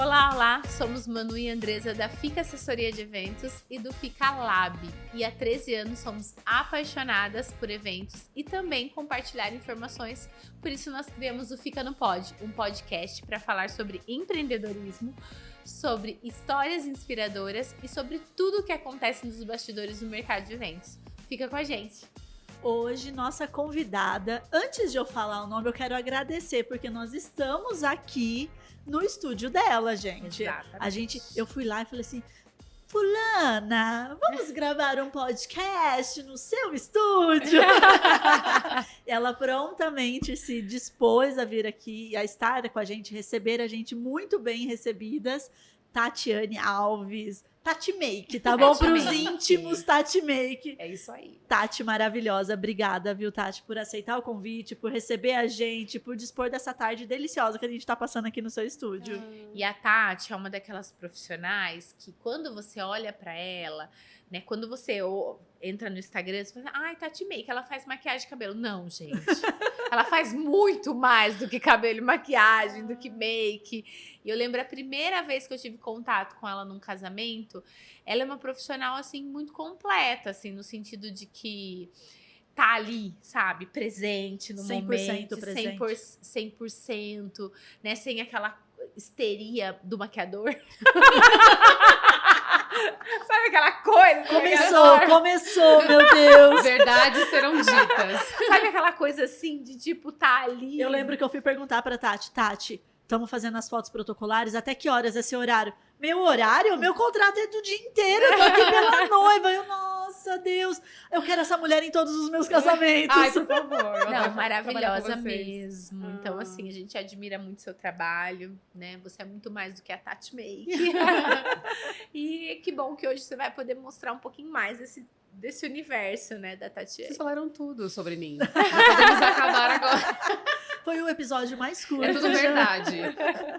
Olá, olá! Somos Manu e Andresa da Fica Assessoria de Eventos e do Fica Lab. E há 13 anos somos apaixonadas por eventos e também compartilhar informações. Por isso nós criamos o Fica no Pod, um podcast para falar sobre empreendedorismo, sobre histórias inspiradoras e sobre tudo o que acontece nos bastidores do mercado de eventos. Fica com a gente! Hoje, nossa convidada, antes de eu falar o nome, eu quero agradecer, porque nós estamos aqui no estúdio dela, gente. Eu fui lá e falei assim, fulana, vamos gravar um podcast no seu estúdio? Ela prontamente se dispôs a vir aqui, a estar com a gente, receber a gente muito bem recebidas. Tatiane Alves, Tati Make, tá bom? Para os íntimos, Tati Make. É isso aí. Tati maravilhosa, obrigada, viu, Tati, por aceitar o convite, por receber a gente, por dispor dessa tarde deliciosa que a gente tá passando aqui no seu estúdio. E a Tati é uma daquelas profissionais que quando você olha pra ela, né, quando você entra no Instagram, você fala, ai, Tati Make, ela faz maquiagem e cabelo. Não, gente. Ela faz muito mais do que cabelo e maquiagem, do que make. E eu lembro a primeira vez que eu tive contato com ela num casamento, ela é uma profissional, assim, muito completa, assim, no sentido de que tá ali, sabe, presente no 100% momento, presente. 100%, né, sem aquela histeria do maquiador. Sabe aquela coisa? Começou, meu Deus. Verdades serão ditas. Sabe aquela coisa assim, de tipo, tá ali. Eu lembro que eu fui perguntar pra Tati, estamos fazendo as fotos protocolares, até que horas esse horário? Meu horário? Meu contrato é do dia inteiro, eu tô aqui pela noiva. Eu, nossa, Deus, eu quero essa mulher em todos os meus casamentos. Ai, por favor. Não, maravilhosa mesmo. Então, assim, a gente admira muito seu trabalho, né? Você é muito mais do que a Tati Make. E que bom que hoje você vai poder mostrar um pouquinho mais desse universo, né, da Tatiane. Vocês falaram tudo sobre mim. Podemos acabar agora. Foi o episódio mais curto. É tudo verdade.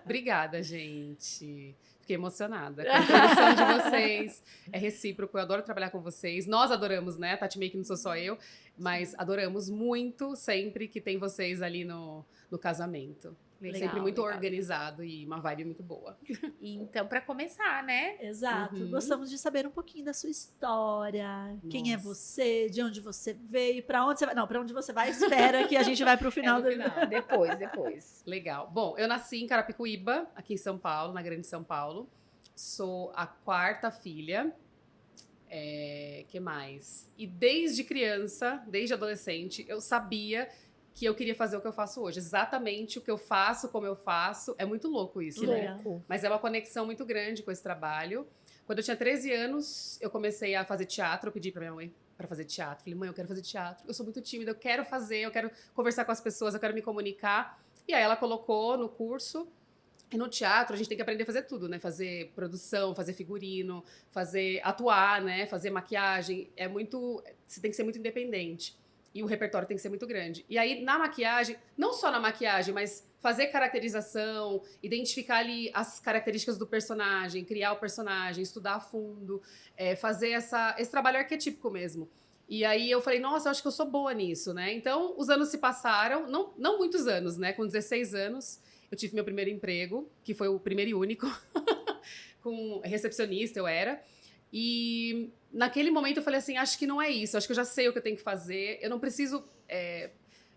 Obrigada, gente. Fiquei emocionada com a introdução de vocês. É recíproco, eu adoro trabalhar com vocês. Nós adoramos, né? Tati Make não sou só eu, mas adoramos muito sempre que tem vocês ali no casamento. Legal, sempre muito legal. Organizado e uma vibe muito boa. E então, para começar, né? Exato. Uhum. Gostamos de saber um pouquinho da sua história. Quem é Nossa. você, de onde você veio, pra onde você vai. Não, pra onde você vai, espera que a gente vai pro final. No final. Depois. Legal. Bom, eu nasci em Carapicuíba, aqui em São Paulo, na Grande São Paulo. Sou a 4ª filha. Que mais? E desde criança, desde adolescente, eu sabia que eu queria fazer o que eu faço hoje. Exatamente o que eu faço, como eu faço. É muito louco isso, né? Legal. Mas é uma conexão muito grande com esse trabalho. Quando eu tinha 13 anos, eu comecei a fazer teatro. Eu pedi pra minha mãe pra fazer teatro. Falei, mãe, eu quero fazer teatro. Eu sou muito tímida, eu quero fazer, eu quero conversar com as pessoas, eu quero me comunicar. E aí ela colocou no curso. E no teatro a gente tem que aprender a fazer tudo, né? Fazer produção, fazer figurino, atuar, né? Fazer maquiagem. Você tem que ser muito independente. E o repertório tem que ser muito grande. E aí, na maquiagem, não só na maquiagem, mas fazer caracterização, identificar ali as características do personagem, criar o personagem, estudar a fundo, fazer esse trabalho arquetípico mesmo. E aí eu falei, nossa, eu acho que eu sou boa nisso, né? Então, os anos se passaram, não muitos anos, né? Com 16 anos, eu tive meu primeiro emprego, que foi o primeiro e único, com recepcionista eu era. E naquele momento eu falei assim, acho que não é isso, acho que eu já sei o que eu tenho que fazer, eu não preciso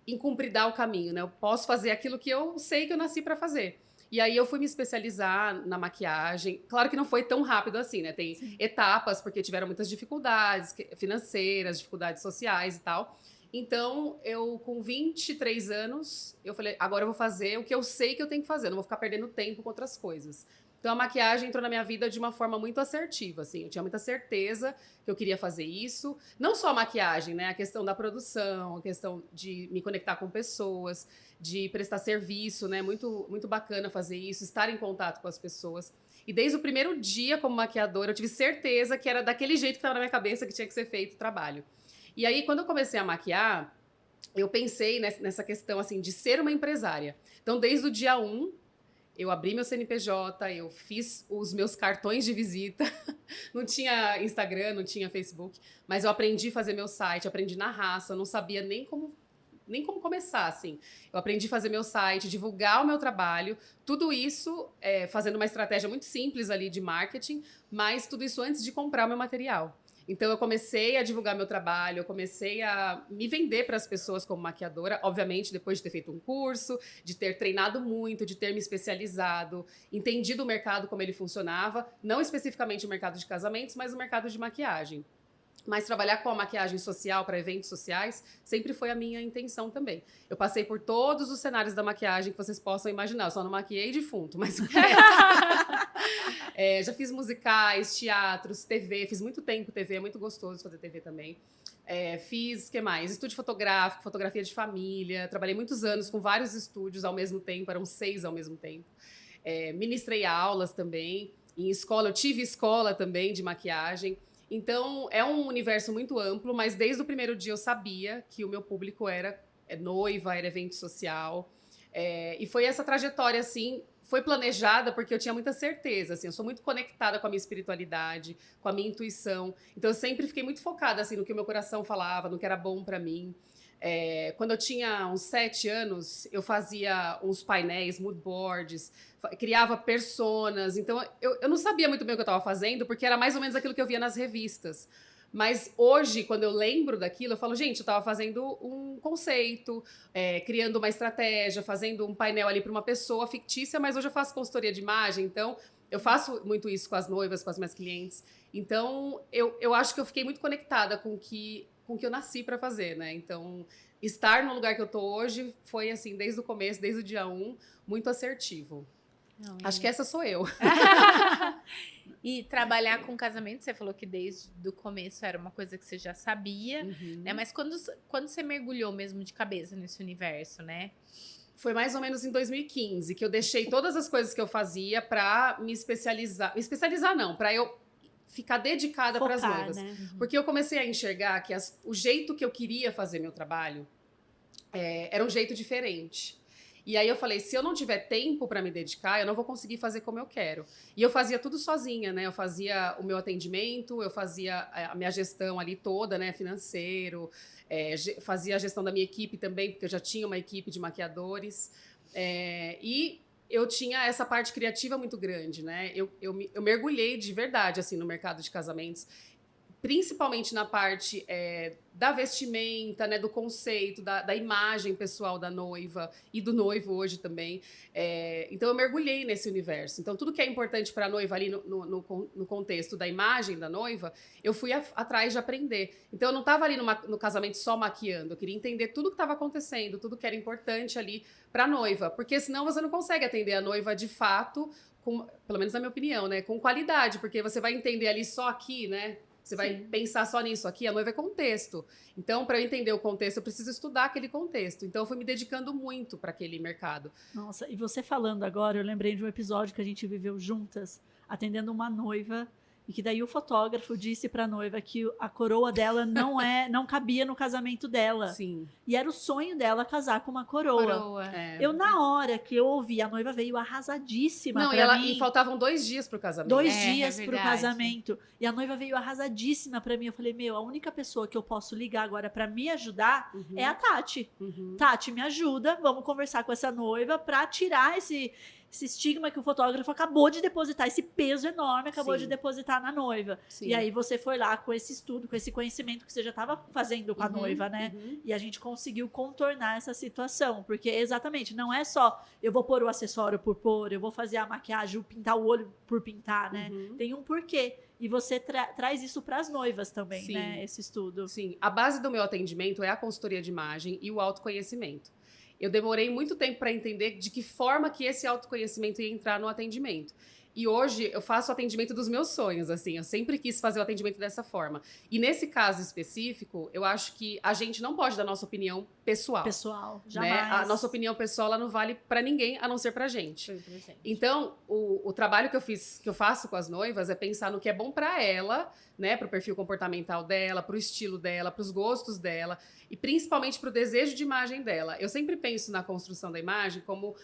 encumpridar o caminho, né? Eu posso fazer aquilo que eu sei que eu nasci pra fazer. E aí eu fui me especializar na maquiagem. Claro que não foi tão rápido assim, né? Tem etapas, porque tiveram muitas dificuldades financeiras, dificuldades sociais e tal. Então, eu com 23 anos, eu falei, agora eu vou fazer o que eu sei que eu tenho que fazer, eu não vou ficar perdendo tempo com outras coisas. Então, a maquiagem entrou na minha vida de uma forma muito assertiva, assim. Eu tinha muita certeza que eu queria fazer isso. Não só a maquiagem, né? A questão da produção, a questão de me conectar com pessoas, de prestar serviço, né? Muito, muito bacana fazer isso, estar em contato com as pessoas. E desde o primeiro dia como maquiadora, eu tive certeza que era daquele jeito que estava na minha cabeça que tinha que ser feito o trabalho. E aí, quando eu comecei a maquiar, eu pensei nessa questão, assim, de ser uma empresária. Então, desde o dia 1, eu abri meu CNPJ, eu fiz os meus cartões de visita. Não tinha Instagram, não tinha Facebook, mas eu aprendi a fazer meu site, aprendi na raça, eu não sabia nem como nem como começar, assim. Eu aprendi a fazer meu site, divulgar o meu trabalho, tudo isso fazendo uma estratégia muito simples ali de marketing, mas tudo isso antes de comprar o meu material. Então, eu comecei a divulgar meu trabalho, eu comecei a me vender para as pessoas como maquiadora, obviamente, depois de ter feito um curso, de ter treinado muito, de ter me especializado, entendido o mercado, como ele funcionava, não especificamente o mercado de casamentos, mas o mercado de maquiagem. Mas trabalhar com a maquiagem social para eventos sociais sempre foi a minha intenção também. Eu passei por todos os cenários da maquiagem que vocês possam imaginar. Eu só não maquiei defunto, mas já fiz musicais, teatros, TV. Fiz muito tempo TV, é muito gostoso fazer TV também. Fiz, o que mais? Estúdio fotográfico, fotografia de família. Trabalhei muitos anos com vários estúdios ao mesmo tempo, eram 6 ao mesmo tempo. Ministrei aulas também. Em escola, eu tive escola também de maquiagem. Então, é um universo muito amplo, mas desde o primeiro dia eu sabia que o meu público era noiva, era evento social. E foi essa trajetória, assim, foi planejada porque eu tinha muita certeza, assim, eu sou muito conectada com a minha espiritualidade, com a minha intuição. Então, eu sempre fiquei muito focada, assim, no que o meu coração falava, no que era bom pra mim. Quando eu tinha uns 7 anos, eu fazia uns painéis, mood boards, criava personas. Então, eu não sabia muito bem o que eu estava fazendo, porque era mais ou menos aquilo que eu via nas revistas. Mas hoje, quando eu lembro daquilo, eu falo, gente, eu estava fazendo um conceito, criando uma estratégia, fazendo um painel ali para uma pessoa fictícia, mas hoje eu faço consultoria de imagem, então eu faço muito isso com as noivas, com as minhas clientes. Então, eu acho que eu fiquei muito conectada com o que eu nasci para fazer, né? Então, estar no lugar que eu tô hoje foi, assim, desde o começo, desde o dia 1, muito assertivo. Não, acho que essa sou eu. E trabalhar com casamento, você falou que desde o começo era uma coisa que você já sabia, né? Mas quando você mergulhou mesmo de cabeça nesse universo, né? Foi mais ou menos em 2015 que eu deixei todas as coisas que eu fazia para me especializar. Me especializar não, para eu ficar dedicada para as noivas. Né? Porque eu comecei a enxergar que o jeito que eu queria fazer meu trabalho era um jeito diferente. E aí eu falei, se eu não tiver tempo para me dedicar, eu não vou conseguir fazer como eu quero. E eu fazia tudo sozinha, né? Eu fazia o meu atendimento, eu fazia a minha gestão ali toda, né? Financeiro, fazia a gestão da minha equipe também, porque eu já tinha uma equipe de maquiadores. E eu tinha essa parte criativa muito grande, né? Eu mergulhei de verdade, assim, no mercado de casamentos, principalmente na parte da vestimenta, né, do conceito, da imagem pessoal da noiva e do noivo hoje também. Então, eu mergulhei nesse universo. Então, tudo que é importante para a noiva ali no contexto da imagem da noiva, eu fui atrás de aprender. Então, eu não estava ali no casamento só maquiando. Eu queria entender tudo que estava acontecendo, tudo que era importante ali para a noiva. Porque senão você não consegue atender a noiva de fato, pelo menos na minha opinião, né, com qualidade. Porque você vai entender ali só aqui, né? Você vai pensar só nisso aqui, a noiva é contexto. Então, para eu entender o contexto, eu preciso estudar aquele contexto. Então, eu fui me dedicando muito para aquele mercado. Nossa, e você falando agora, eu lembrei de um episódio que a gente viveu juntas, atendendo uma noiva, e que daí o fotógrafo disse para a noiva que a coroa dela não cabia no casamento dela. Sim. E era o sonho dela casar com uma coroa. Eu, na hora que eu ouvi, a noiva veio arrasadíssima pra mim. E faltavam 2 dias pro casamento. 2 dias pro casamento. E a noiva veio arrasadíssima pra mim. Eu falei, a única pessoa que eu posso ligar agora pra me ajudar é a Tati. Tati, me ajuda, vamos conversar com essa noiva pra tirar esse estigma que o fotógrafo acabou de depositar, esse peso enorme acabou de depositar na noiva. Sim. E aí você foi lá com esse estudo, com esse conhecimento que você já estava fazendo com a noiva, né? E a gente conseguiu contornar essa situação, porque exatamente, não é só eu vou pôr o acessório por pôr, eu vou fazer a maquiagem, pintar o olho por pintar, né? Tem um porquê. E você traz isso para as noivas também, né? Esse estudo. Sim, a base do meu atendimento é a consultoria de imagem e o autoconhecimento. Eu demorei muito tempo para entender de que forma que esse autoconhecimento ia entrar no atendimento. E hoje eu faço o atendimento dos meus sonhos, assim. Eu sempre quis fazer o atendimento dessa forma. E nesse caso específico, eu acho que a gente não pode dar nossa opinião pessoal. Pessoal, jamais. Né? A nossa opinião pessoal, ela não vale para ninguém, a não ser pra gente. Então, o trabalho que eu faço com as noivas é pensar no que é bom para ela, né? Pro perfil comportamental dela, pro estilo dela, pros gostos dela e principalmente pro desejo de imagem dela. Eu sempre penso na construção da imagem como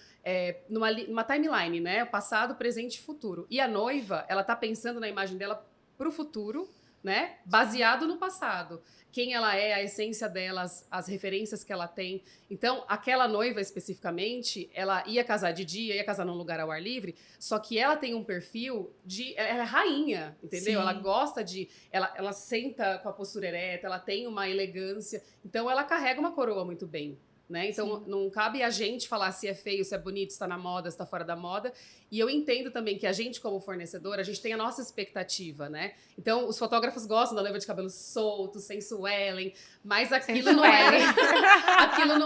numa timeline, né? Passado, presente e futuro. E a noiva, ela tá pensando na imagem dela pro futuro, né? Baseado no passado. Quem ela é, a essência dela, as referências que ela tem. Então, aquela noiva especificamente, ela ia casar de dia, ia casar num lugar ao ar livre, só que ela tem um perfil de... Ela é rainha, entendeu? Sim. Ela gosta de... Ela senta com a postura ereta, ela tem uma elegância. Então, ela carrega uma coroa muito bem. Né? Então, não cabe a gente falar se é feio, se é bonito, se está na moda, se está fora da moda. E eu entendo também que a gente, como fornecedor, a gente tem a nossa expectativa, né? Então, os fotógrafos gostam da noiva de cabelo solto, sem suelen, mas aquilo não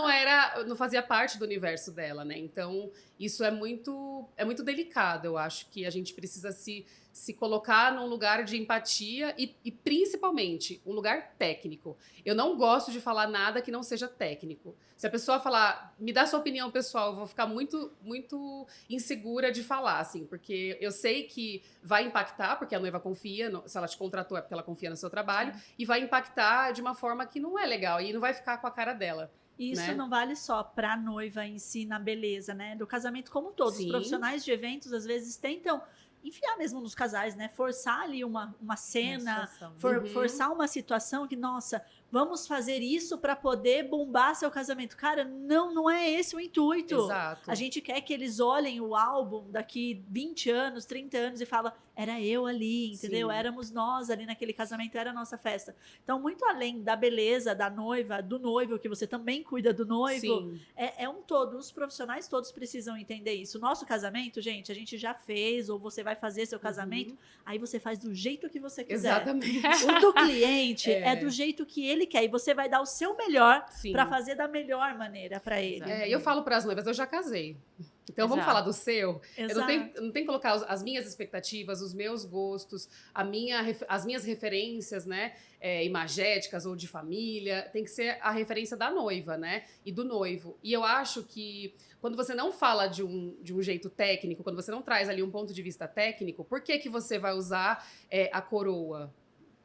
era... não fazia parte do universo dela, né? Então, isso é muito delicado. Eu acho que a gente precisa se colocar num lugar de empatia e principalmente, um lugar técnico. Eu não gosto de falar nada que não seja técnico. Se a pessoa falar, me dá sua opinião pessoal, eu vou ficar muito, muito insegura de falar, assim, porque eu sei que vai impactar, porque a noiva confia, se ela te contratou é porque ela confia no seu trabalho, e vai impactar de uma forma que não é legal, e não vai ficar com a cara dela. Isso, né? Não vale só para a noiva em si, na beleza, né? Do casamento como um todo. Sim. Os profissionais de eventos, às vezes, tentam enfiar mesmo nos casais, né? Forçar ali uma cena, forçar uma situação que, nossa, vamos fazer isso para poder bombar seu casamento. Cara, não é esse o intuito. Exato. A gente quer que eles olhem o álbum daqui 20 anos, 30 anos e falam, era eu ali, entendeu? Sim. Éramos nós ali naquele casamento, era a nossa festa. Então, muito além da beleza da noiva, do noivo, que você também cuida do noivo, é um todo. Os profissionais todos precisam entender isso. O nosso casamento, gente, a gente já fez, ou você vai fazer seu casamento, aí você faz do jeito que você quiser. Exatamente. O do cliente é do jeito que ele quer, e você vai dar o seu melhor para fazer da melhor maneira para ele. Eu falo para as noivas, eu já casei. Então, vamos falar do seu. Eu não tenho que colocar as minhas expectativas, os meus gostos, as minhas referências, né? Imagéticas ou de família. Tem que ser a referência da noiva, né? E do noivo. E eu acho que quando você não fala de um jeito técnico, quando você não traz ali um ponto de vista técnico, por que você vai usar a coroa?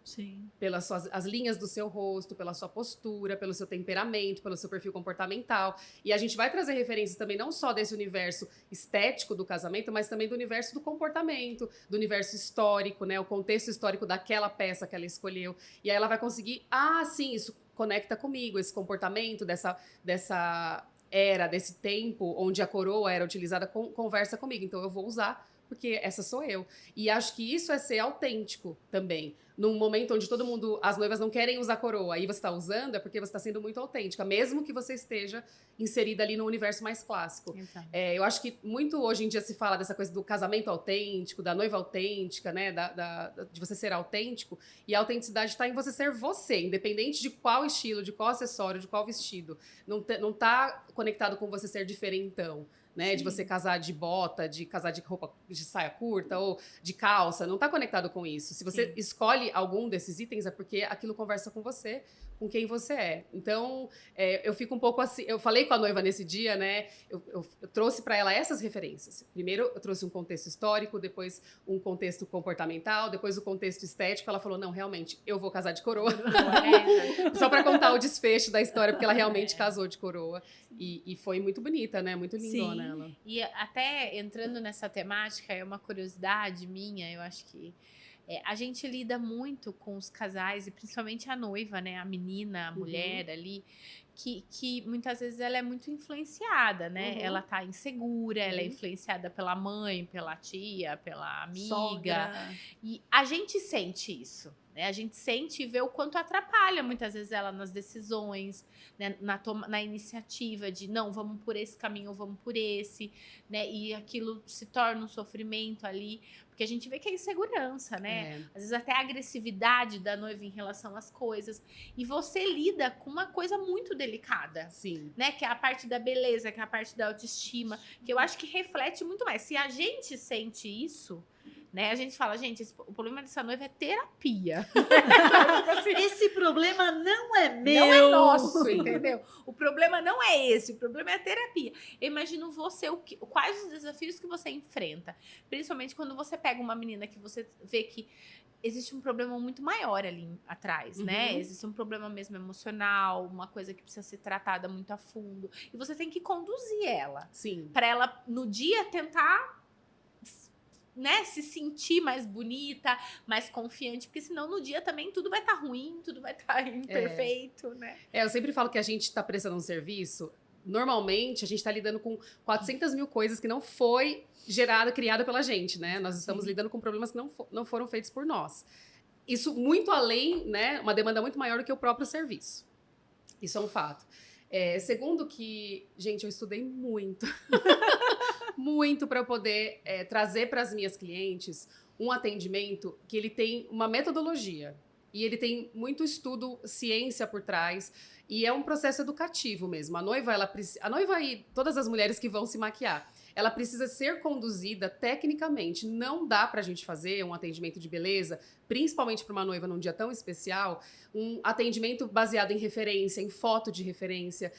Sim. Pelas as linhas do seu rosto, pela sua postura, pelo seu temperamento, pelo seu perfil comportamental. E a gente vai trazer referências também não só desse universo estético do casamento, mas também do universo do comportamento, do universo histórico, né? O contexto histórico daquela peça que ela escolheu. E aí ela vai conseguir, sim, isso conecta comigo, esse comportamento dessa era, desse tempo onde a coroa era utilizada, conversa comigo. Então eu vou usar, porque essa sou eu. E acho que isso é ser autêntico também. Num momento onde as noivas não querem usar coroa, e você está usando, é porque você está sendo muito autêntica, mesmo que você esteja inserida ali no universo mais clássico. Eu acho que muito hoje em dia se fala dessa coisa do casamento autêntico, da noiva autêntica, né? De você ser autêntico, e a autenticidade está em você ser você, independente de qual estilo, de qual acessório, de qual vestido. Não tá conectado com você ser diferentão. Né, de você casar de bota, de casar de roupa de saia curta ou de calça, não está conectado com isso. Se você escolhe algum desses itens, é porque aquilo conversa com você, com quem você é. Então, eu fico um pouco assim... Eu falei com a noiva nesse dia, né? Eu trouxe para ela essas referências. Primeiro, eu trouxe um contexto histórico, depois um contexto comportamental, depois o contexto estético. Ela falou, não, realmente, eu vou casar de coroa. Só para contar o desfecho da história, porque ela realmente casou de coroa. E foi muito bonita, né? Muito lindona ela. E até entrando nessa temática, é uma curiosidade minha, eu acho que a gente lida muito com os casais, e principalmente a noiva, né? A menina, a mulher ali, que muitas vezes ela é muito influenciada, né? Ela tá insegura, ela é influenciada pela mãe, pela tia, pela amiga. Sogra. E a gente sente isso. A gente sente e vê o quanto atrapalha muitas vezes ela nas decisões, né? Na iniciativa de não, vamos por esse caminho ou vamos por esse, né? E aquilo se torna um sofrimento ali, porque a gente vê que é insegurança, né? Às vezes até a agressividade da noiva em relação às coisas. E você lida com uma coisa muito delicada, né? Que é a parte da beleza, que é a parte da autoestima, que eu acho que reflete muito mais. Se a gente sente isso, né? A gente fala, gente, o problema dessa noiva é terapia. Esse problema não é meu. Não é nosso, entendeu? O problema não é esse, o problema é a terapia. Eu imagino você, quais os desafios que você enfrenta. Principalmente quando você pega uma menina que você vê que existe um problema muito maior ali atrás, né? Existe um problema mesmo emocional, uma coisa que precisa ser tratada muito a fundo. E você tem que conduzir ela. Sim. Para ela, no dia, tentar né, se sentir mais bonita, mais confiante, porque senão no dia também tudo vai estar ruim, tudo vai estar imperfeito, né? Eu sempre falo que a gente tá prestando um serviço, normalmente a gente tá lidando com 400 mil coisas que não foi criada pela gente, né? Nós estamos lidando com problemas que não foram feitos por nós. Isso muito além, né, uma demanda muito maior do que o próprio serviço. Isso é um fato. Segundo que, gente, eu estudei muito, muito para poder trazer para as minhas clientes um atendimento que ele tem uma metodologia e ele tem muito estudo, ciência por trás e é um processo educativo mesmo. A noiva e todas as mulheres que vão se maquiar, ela precisa ser conduzida tecnicamente. Não dá pra gente fazer um atendimento de beleza, principalmente para uma noiva num dia tão especial, um atendimento baseado em referência, em foto de referência,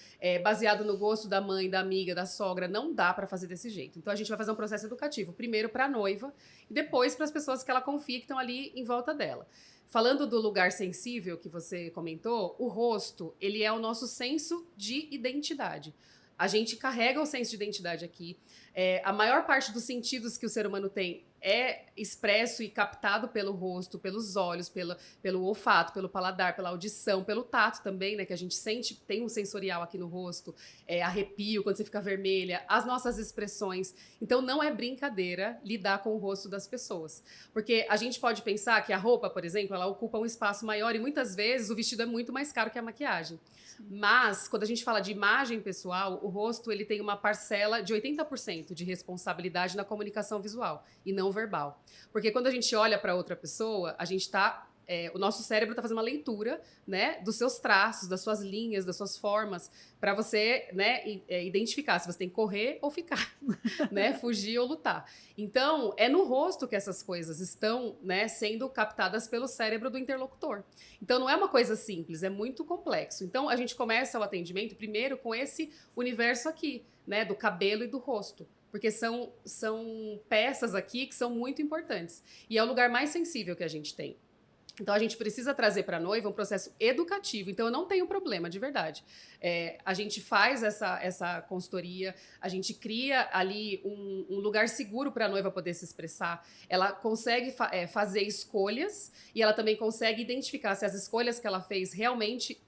baseado no gosto da mãe, da amiga, da sogra. Não dá pra fazer desse jeito. Então a gente vai fazer um processo educativo, primeiro para a noiva e depois para as pessoas que ela confia que estão ali em volta dela. Falando do lugar sensível que você comentou, o rosto, ele é o nosso senso de identidade. A gente carrega o senso de identidade aqui. A maior parte dos sentidos que o ser humano tem é expresso e captado pelo rosto, pelos olhos, pelo olfato, pelo paladar, pela audição, pelo tato também, né? Que a gente sente, tem um sensorial aqui no rosto, arrepio quando você fica vermelha, as nossas expressões. Então não é brincadeira lidar com o rosto das pessoas. Porque a gente pode pensar que a roupa, por exemplo, ela ocupa um espaço maior e muitas vezes o vestido é muito mais caro que a maquiagem. Mas, quando a gente fala de imagem pessoal, o rosto ele tem uma parcela de 80% de responsabilidade na comunicação visual e não verbal. Porque quando a gente olha para outra pessoa, a gente está... o nosso cérebro está fazendo uma leitura, né, dos seus traços, das suas linhas, das suas formas, para você, né, identificar se você tem que correr ou ficar, né, fugir ou lutar. Então, é no rosto que essas coisas estão, né, sendo captadas pelo cérebro do interlocutor. Então, não é uma coisa simples, é muito complexo. Então, a gente começa o atendimento primeiro com esse universo aqui, né, do cabelo e do rosto. Porque são peças aqui que são muito importantes. E é o lugar mais sensível que a gente tem. Então, a gente precisa trazer para a noiva um processo educativo. Então, eu não tenho problema, de verdade. A gente faz essa consultoria, a gente cria ali um lugar seguro para a noiva poder se expressar. Ela consegue fazer escolhas e ela também consegue identificar se as escolhas que ela fez realmente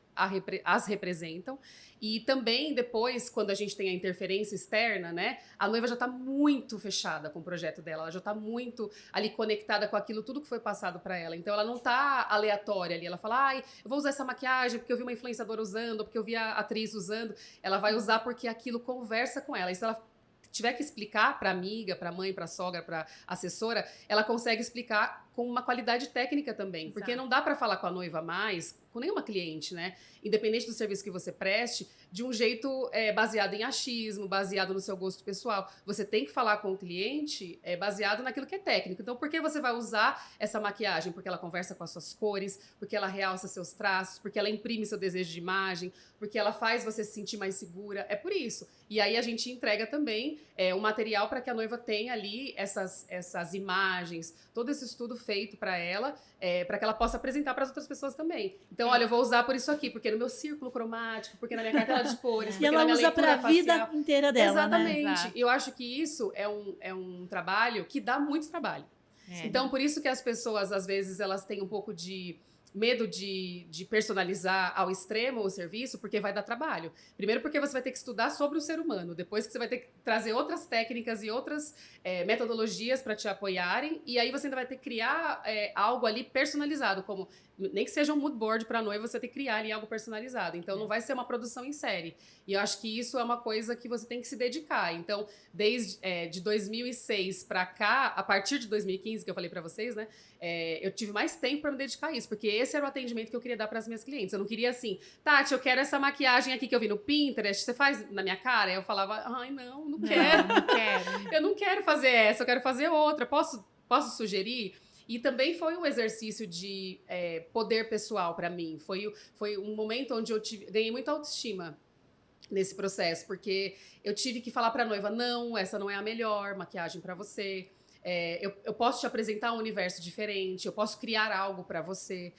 as representam. E também depois, quando a gente tem a interferência externa, né, a noiva já está muito fechada com o projeto dela, ela já está muito ali conectada com aquilo, tudo que foi passado para ela. Então ela não está aleatória ali, ela fala, ai, eu vou usar essa maquiagem porque eu vi uma influenciadora usando, porque eu vi a atriz usando. Ela vai usar porque aquilo conversa com ela. E se ela tiver que explicar para amiga, para mãe, para sogra, para assessora, ela consegue explicar com uma qualidade técnica também. Exato. Porque não dá para falar com a noiva mais, com nenhuma cliente, né? Independente do serviço que você preste, de um jeito baseado em achismo, baseado no seu gosto pessoal. Você tem que falar com o cliente baseado naquilo que é técnico. Então, por que você vai usar essa maquiagem? Porque ela conversa com as suas cores, porque ela realça seus traços, porque ela imprime seu desejo de imagem, porque ela faz você se sentir mais segura. É por isso. E aí a gente entrega também um material para que a noiva tenha ali essas imagens, todo esse estudo feito para ela, para que ela possa apresentar para as outras pessoas também. Então, olha, eu vou usar por isso aqui, porque no meu círculo cromático, porque na minha cartela de cores, porque e ela na minha usa para a vida inteira dela, exatamente. Né? Exatamente. Eu acho que isso é um trabalho que dá muito trabalho. Então, por isso que as pessoas, às vezes, elas têm um pouco de medo de personalizar ao extremo o serviço, porque vai dar trabalho. Primeiro porque você vai ter que estudar sobre o ser humano, depois que você vai ter que trazer outras técnicas e outras metodologias para te apoiarem, e aí você ainda vai ter que criar algo ali personalizado, como nem que seja um mood board para a noiva, você tem que criar ali algo personalizado. Então, não vai ser uma produção em série. E eu acho que isso é uma coisa que você tem que se dedicar. Então, desde de 2006 para cá, a partir de 2015, que eu falei para vocês, né? Eu tive mais tempo para me dedicar a isso, porque esse era o atendimento que eu queria dar para as minhas clientes. Eu não queria assim, Tati, eu quero essa maquiagem aqui que eu vi no Pinterest, você faz na minha cara? Eu falava, ai, não quero. Não quero. Eu não quero fazer essa, eu quero fazer outra. Posso sugerir? E também foi um exercício de poder pessoal para mim. Foi um momento onde eu ganhei muita autoestima nesse processo, porque eu tive que falar para a noiva, não, essa não é a melhor maquiagem para você. Eu posso te apresentar um universo diferente, eu posso criar algo para você.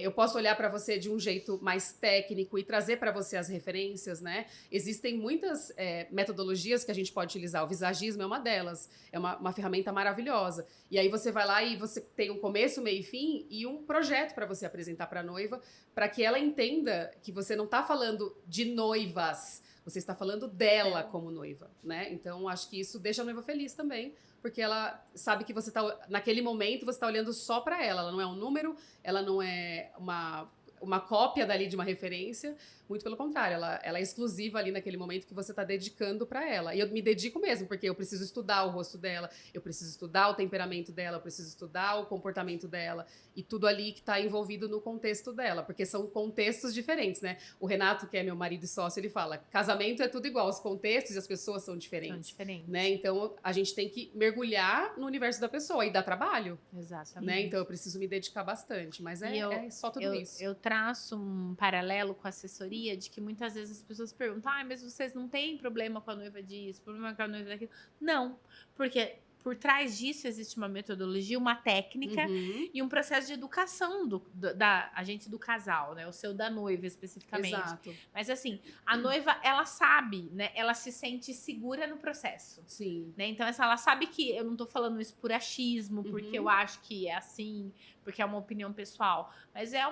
Eu posso olhar para você de um jeito mais técnico e trazer para você as referências, né? Existem muitas metodologias que a gente pode utilizar. O visagismo é uma delas. É uma ferramenta maravilhosa. E aí você vai lá e você tem um começo, meio e fim e um projeto para você apresentar para a noiva, para que ela entenda que você não está falando de noivas, você está falando dela como noiva, né? Então, acho que isso deixa a noiva feliz também, porque ela sabe que você tá, naquele momento, você está olhando só para ela. Ela não é um número, ela não é uma cópia dali de uma referência. Muito pelo contrário, ela é exclusiva ali naquele momento que você está dedicando para ela. E eu me dedico mesmo, porque eu preciso estudar o rosto dela, eu preciso estudar o temperamento dela, eu preciso estudar o comportamento dela e tudo ali que está envolvido no contexto dela, porque são contextos diferentes, né? O Renato, que é meu marido e sócio, ele fala, casamento é tudo igual, os contextos e as pessoas são diferentes. São diferentes. Né? Então, a gente tem que mergulhar no universo da pessoa e dar trabalho. Exatamente. Né? Então, eu preciso me dedicar bastante, mas é só tudo isso. Eu traço um paralelo com a assessoria, de que muitas vezes as pessoas perguntam, mas vocês não têm problema com a noiva disso, problema com a noiva daquilo. Não, porque por trás disso existe uma metodologia, uma técnica e um processo de educação da gente do casal, né? O seu da noiva especificamente. Exato. Mas assim, a noiva, ela sabe, né? Ela se sente segura no processo. Sim. Né? Então, ela sabe que eu não tô falando isso por achismo, porque eu acho que é assim, porque é uma opinião pessoal. Mas é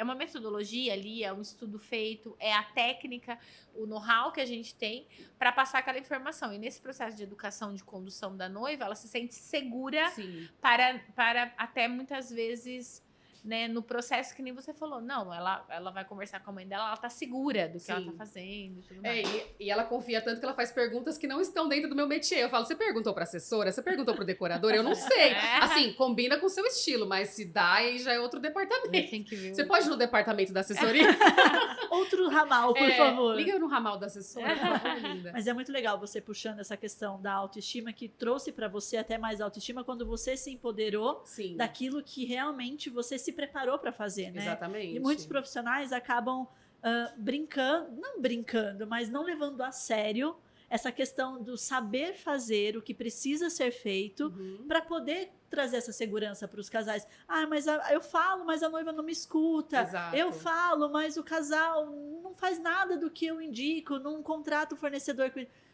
uma metodologia ali, é um estudo feito, é a técnica, o know-how que a gente tem para passar aquela informação. E nesse processo de educação, de condução da noiva, ela se sente segura para até muitas vezes, né, no processo que nem você falou. Não, ela vai conversar com a mãe dela, ela tá segura do que ela tá fazendo e tudo mais. E ela confia tanto que ela faz perguntas que não estão dentro do meu métier. Eu falo, você perguntou pra assessora? Você perguntou pro decorador? Eu não sei. Assim, combina com o seu estilo, mas se dá, aí já é outro departamento. Tem que ver. Você pode ir no departamento da assessoria? Outro ramal, por favor. Liga no ramal da assessora, por favor, linda. Mas é muito legal você puxando essa questão da autoestima, que trouxe pra você até mais autoestima quando você se empoderou daquilo que realmente você se preparou para fazer, né? Exatamente. E muitos profissionais acabam não brincando, mas não levando a sério essa questão do saber fazer o que precisa ser feito para poder trazer essa segurança para os casais. Mas eu falo, mas a noiva não me escuta. Exato. Eu falo, mas o casal não faz nada do que eu indico, não contrata o fornecedor.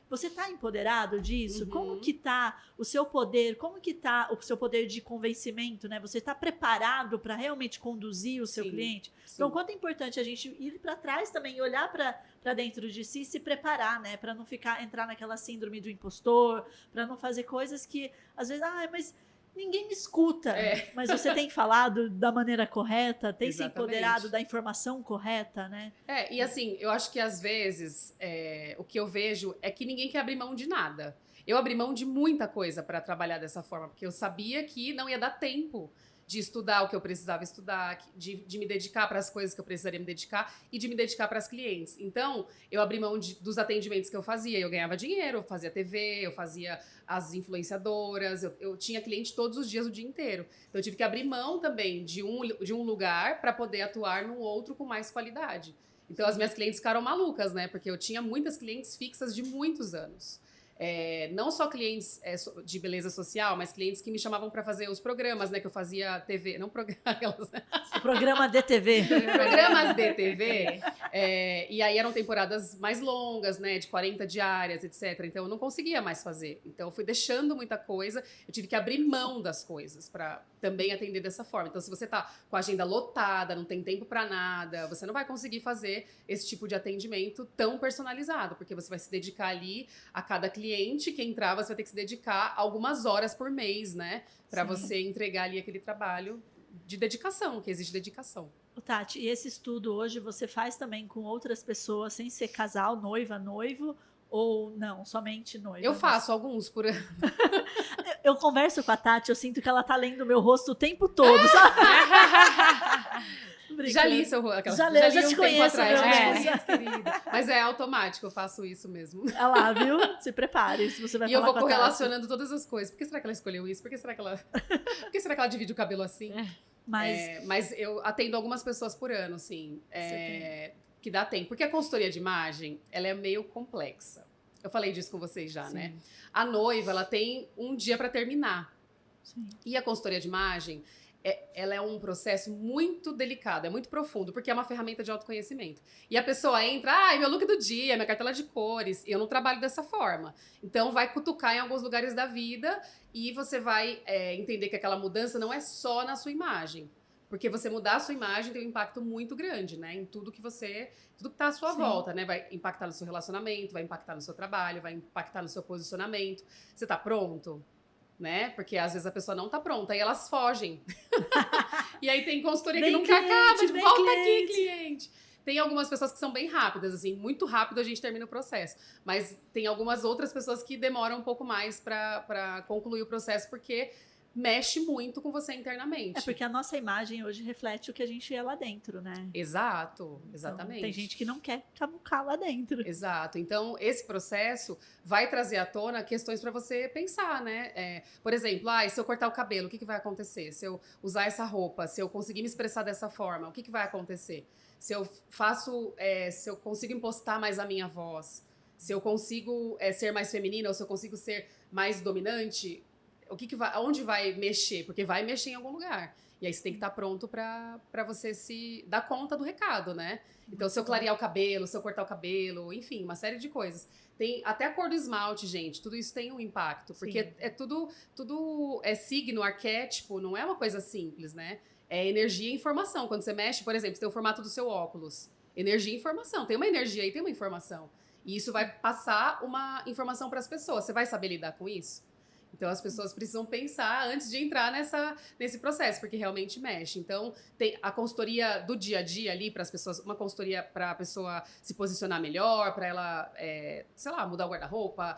Você está empoderado disso? Como que tá o seu poder? Como que tá o seu poder de convencimento, né? Você está preparado para realmente conduzir o seu cliente? Então, quanto é importante a gente ir para trás também e olhar para dentro de si e se preparar, né? Para não entrar naquela síndrome do impostor, para não fazer coisas que, às vezes, mas ninguém me escuta. Mas você tem falado da maneira correta, tem se empoderado da informação correta, né? E assim, eu acho que às vezes o que eu vejo é que ninguém quer abrir mão de nada. Eu abri mão de muita coisa para trabalhar dessa forma, porque eu sabia que não ia dar tempo de estudar o que eu precisava estudar, de me dedicar para as coisas que eu precisaria me dedicar e de me dedicar para as clientes. Então, eu abri mão dos atendimentos que eu fazia. Eu ganhava dinheiro, eu fazia TV, eu fazia as influenciadoras, eu tinha cliente todos os dias, o dia inteiro. Então, eu tive que abrir mão também de um lugar para poder atuar no outro com mais qualidade. Então, as minhas clientes ficaram malucas, né? Porque eu tinha muitas clientes fixas de muitos anos. Não só clientes de beleza social, mas clientes que me chamavam para fazer os programas, né? Que eu fazia TV, não programas, né? O programa de TV. Programas de TV. E aí eram temporadas mais longas, né? De 40 diárias, etc. Então eu não conseguia mais fazer. Então eu fui deixando muita coisa. Eu tive que abrir mão das coisas para também atender dessa forma. Então, se você tá com a agenda lotada, não tem tempo para nada, você não vai conseguir fazer esse tipo de atendimento tão personalizado, porque você vai se dedicar ali a cada cliente que entrar, você vai ter que se dedicar algumas horas por mês, né? Para você entregar ali aquele trabalho de dedicação, que exige dedicação. Tati, e esse estudo hoje você faz também com outras pessoas, sem ser casal, noiva, noivo, ou não, somente noiva? Eu faço alguns por ano. Eu converso com a Tati, eu sinto que ela tá lendo o meu rosto o tempo todo, sabe? Já li seu rosto. Já te conheço, querida. Mas é automático, eu faço isso mesmo. Olha lá, viu? Se prepare, se você vai falar. E eu vou correlacionando todas as coisas. Por que será que ela escolheu isso? Por que será que ela divide o cabelo assim? Mas eu atendo algumas pessoas por ano, assim. Que dá tempo. Porque a consultoria de imagem, ela é meio complexa. Eu falei disso com vocês já, Sim. né? A noiva, ela tem um dia para terminar. Sim. E a consultoria de imagem, ela é um processo muito delicado, é muito profundo, porque é uma ferramenta de autoconhecimento. E a pessoa entra, meu look do dia, minha cartela de cores, eu não trabalho dessa forma. Então vai cutucar em alguns lugares da vida e você vai entender que aquela mudança não é só na sua imagem. Porque você mudar a sua imagem tem um impacto muito grande, né? Em tudo que tá à sua Sim. volta, né? Vai impactar no seu relacionamento, vai impactar no seu trabalho, vai impactar no seu posicionamento. Você tá pronto? Né? Porque às vezes a pessoa não tá pronta e elas fogem. E aí tem consultoria que nunca acaba, de volta aqui, cliente. Tem algumas pessoas que são bem rápidas, assim, muito rápido a gente termina o processo. Mas tem algumas outras pessoas que demoram um pouco mais pra concluir o processo, porque mexe muito com você internamente. É porque a nossa imagem hoje reflete o que a gente é lá dentro, né? Exato, Então, exatamente. tem gente que não quer cavucar lá dentro. Exato. Então, esse processo vai trazer à tona questões para você pensar, né? Por exemplo, se eu cortar o cabelo, o que vai acontecer? Se eu usar essa roupa, se eu conseguir me expressar dessa forma, o que vai acontecer? Se eu se eu consigo impostar mais a minha voz, se eu consigo ser mais feminina ou se eu consigo ser mais dominante, onde vai mexer? Porque vai mexer em algum lugar. E aí você tem que estar pronto pra você se dar conta do recado, né? Então, se eu clarear o cabelo, se eu cortar o cabelo, enfim, uma série de coisas. Tem até a cor do esmalte, gente, tudo isso tem um impacto. Porque tudo é signo, arquétipo, não é uma coisa simples, né? É energia e informação. Quando você mexe, por exemplo, você tem o formato do seu óculos. Energia e informação. Tem uma energia e tem uma informação. E isso vai passar uma informação para as pessoas. Você vai saber lidar com isso? Então, as pessoas precisam pensar antes de entrar nesse processo, porque realmente mexe. Então, tem a consultoria do dia a dia ali para as pessoas, uma consultoria para a pessoa se posicionar melhor, para ela, sei lá, mudar o guarda-roupa,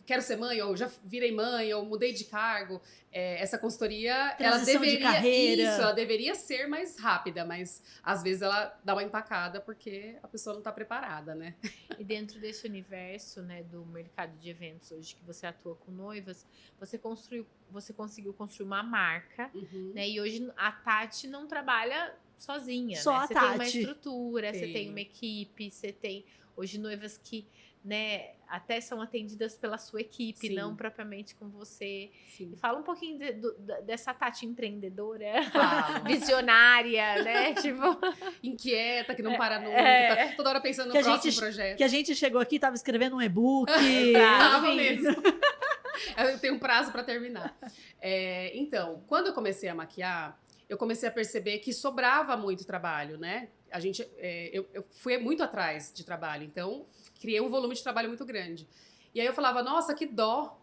quero ser mãe, ou já virei mãe, ou mudei de cargo. Essa consultoria, Transição de carreira. ela deveria ser mais rápida, mas às vezes ela dá uma empacada porque a pessoa não está preparada, né? E dentro desse universo, né, do mercado de eventos hoje que você atua com noivas, você conseguiu construir uma marca, né? E hoje a Tati não trabalha sozinha, Só né? a Você tem uma Tati. estrutura, você Sim. tem uma equipe, você tem hoje noivas que, né, até são atendidas pela sua equipe, Sim. não propriamente com você. Sim. E fala um pouquinho dessa Tati empreendedora, Fala. visionária, né? Tipo, Inquieta, que não para nunca, tá toda hora pensando no Que a próximo gente- projeto. Que a gente chegou aqui, tava escrevendo um e-book. Tava enfim. mesmo. Eu tenho um prazo para terminar. Então, quando eu comecei a maquiar, eu comecei a perceber que sobrava muito trabalho, né? Eu fui muito atrás de trabalho, então criei um volume de trabalho muito grande. E aí eu falava, nossa, que dó.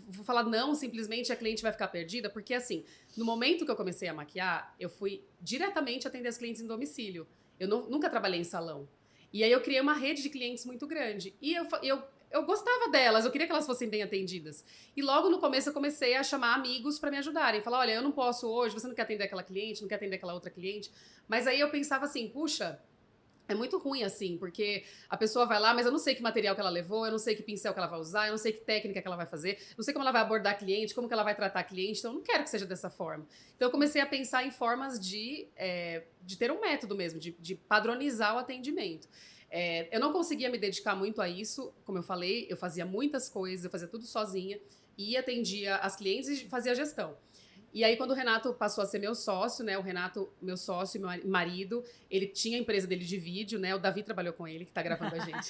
Vou falar não, simplesmente a cliente vai ficar perdida, porque assim, no momento que eu comecei a maquiar, eu fui diretamente atender as clientes em domicílio. Eu nunca trabalhei em salão. E aí eu criei uma rede de clientes muito grande. E eu gostava delas, eu queria que elas fossem bem atendidas. E logo no começo eu comecei a chamar amigos para me ajudarem. Falar, olha, eu não posso hoje, você não quer atender aquela cliente, não quer atender aquela outra cliente. Mas aí eu pensava assim, puxa, é muito ruim assim, porque a pessoa vai lá, mas eu não sei que material que ela levou, eu não sei que pincel que ela vai usar, eu não sei que técnica que ela vai fazer, não sei como ela vai abordar a cliente, como que ela vai tratar a cliente, então eu não quero que seja dessa forma. Então eu comecei a pensar em formas de ter um método mesmo, de padronizar o atendimento. Eu não conseguia me dedicar muito a isso, como eu falei, eu fazia muitas coisas, eu fazia tudo sozinha, e atendia as clientes e fazia a gestão. E aí, quando o Renato passou a ser meu sócio, né? O Renato, meu sócio, meu marido, ele tinha a empresa dele de vídeo, né? O Davi trabalhou com ele, que tá gravando a gente.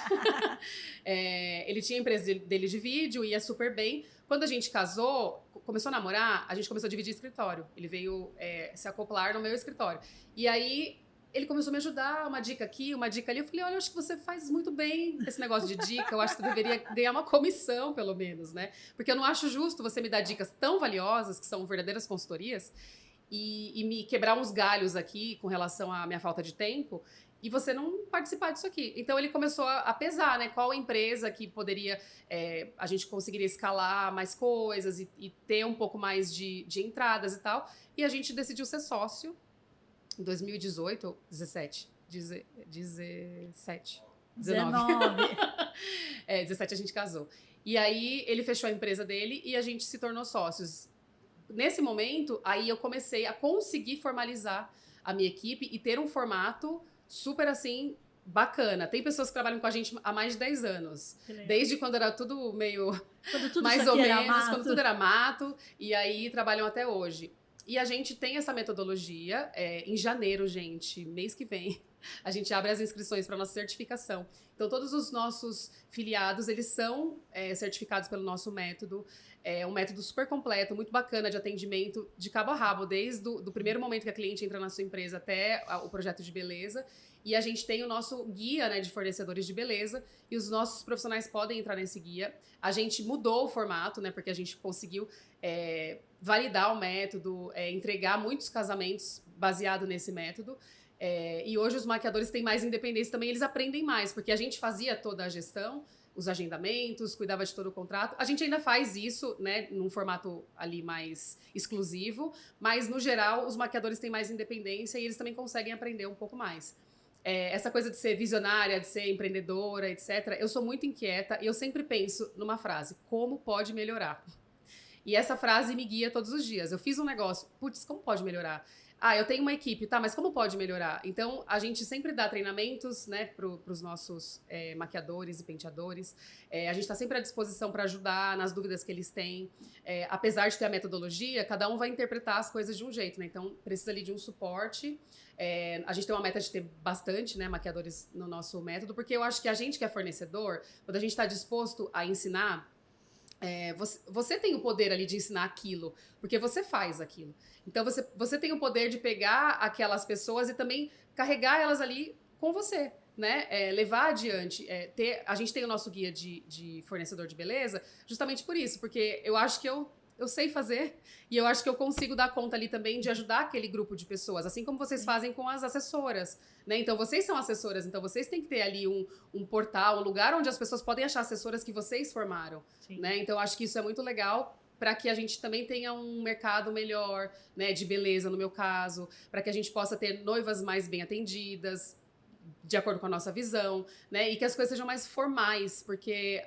Ele tinha a empresa dele de vídeo, ia super bem. Quando a gente casou, começou a namorar, a gente começou a dividir escritório. Ele veio se acoplar no meu escritório. E aí, ele começou a me ajudar, uma dica aqui, uma dica ali. Eu falei, olha, eu acho que você faz muito bem esse negócio de dica. Eu acho que você deveria ganhar uma comissão, pelo menos, né? Porque eu não acho justo você me dar dicas tão valiosas, que são verdadeiras consultorias, e me quebrar uns galhos aqui com relação à minha falta de tempo, e você não participar disso aqui. Então, ele começou a pesar, né? Qual empresa que poderia... a gente conseguiria escalar mais coisas e ter um pouco mais de entradas e tal. E a gente decidiu ser sócio em 2018 ou 17? 17. 19. 17 a gente casou. E aí ele fechou a empresa dele e a gente se tornou sócios. Nesse momento, aí eu comecei a conseguir formalizar a minha equipe e ter um formato super assim bacana. Tem pessoas que trabalham com a gente há mais de 10 anos. Desde quando era tudo meio... Quando tudo mais isso ou aqui era menos, mato. quando tudo era mato. E aí trabalham até hoje. E a gente tem essa metodologia. Em janeiro, gente, mês que vem, a gente abre as inscrições para nossa certificação. Então, todos os nossos filiados, eles são certificados pelo nosso método. É um método super completo, muito bacana de atendimento de cabo a rabo, desde o primeiro momento que a cliente entra na sua empresa até o projeto de beleza. E a gente tem o nosso guia, né, de fornecedores de beleza, e os nossos profissionais podem entrar nesse guia. A gente mudou o formato, né, porque a gente conseguiu validar o método, entregar muitos casamentos baseado nesse método. E hoje os maquiadores têm mais independência também, eles aprendem mais, porque a gente fazia toda a gestão, os agendamentos, cuidava de todo o contrato. A gente ainda faz isso, né, num formato ali mais exclusivo, mas no geral os maquiadores têm mais independência e eles também conseguem aprender um pouco mais. Essa coisa de ser visionária, de ser empreendedora, etc. Eu sou muito inquieta e eu sempre penso numa frase: como pode melhorar? E essa frase me guia todos os dias. Eu fiz um negócio, putz, como pode melhorar? Eu tenho uma equipe, tá, mas como pode melhorar? Então, a gente sempre dá treinamentos, né, para os nossos maquiadores e penteadores. A gente está sempre à disposição para ajudar nas dúvidas que eles têm. Apesar de ter a metodologia, cada um vai interpretar as coisas de um jeito, né? Então, precisa ali de um suporte. A gente tem uma meta de ter bastante, né, maquiadores no nosso método, porque eu acho que a gente que é fornecedor, quando a gente está disposto a ensinar, você tem o poder ali de ensinar aquilo, porque você faz aquilo. Então, você tem o poder de pegar aquelas pessoas e também carregar elas ali com você, né? Levar adiante. A gente tem o nosso guia de fornecedor de beleza justamente por isso, porque eu acho que eu sei fazer e eu acho que eu consigo dar conta ali também de ajudar aquele grupo de pessoas, assim como vocês fazem com as assessoras, né? Então, vocês são assessoras, então vocês têm que ter ali um portal, um lugar onde as pessoas podem achar assessoras que vocês formaram, né? Então, acho que isso é muito legal para que a gente também tenha um mercado melhor, né, de beleza, no meu caso, para que a gente possa ter noivas mais bem atendidas, de acordo com a nossa visão, né? E que as coisas sejam mais formais, porque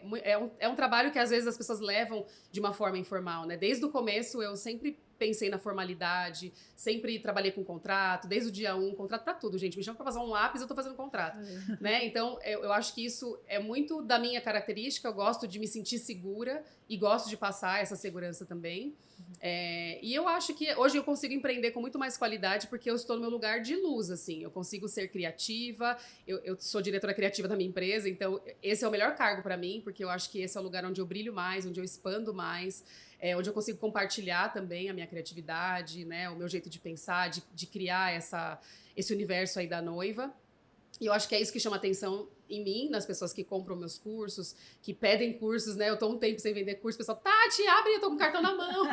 é um trabalho que às vezes as pessoas levam de uma forma informal, né? Desde o começo eu sempre pensei na formalidade, sempre trabalhei com contrato, desde o dia 1, contrato pra tudo, gente. Me chama pra passar um lápis, eu tô fazendo contrato, né? Então, eu acho que isso é muito da minha característica, eu gosto de me sentir segura e gosto de passar essa segurança também. E eu acho que hoje eu consigo empreender com muito mais qualidade porque eu estou no meu lugar de luz, assim. Eu consigo ser criativa, eu sou diretora criativa da minha empresa, então esse é o melhor cargo para mim, porque eu acho que esse é o lugar onde eu brilho mais, onde eu expando mais, onde eu consigo compartilhar também a minha criatividade, né, o meu jeito de pensar, de criar esse universo aí da noiva. E eu acho que é isso que chama atenção em mim, nas pessoas que compram meus cursos, que pedem cursos, né? Eu tô um tempo sem vender curso, o pessoal, Tati, abre, eu tô com o cartão na mão.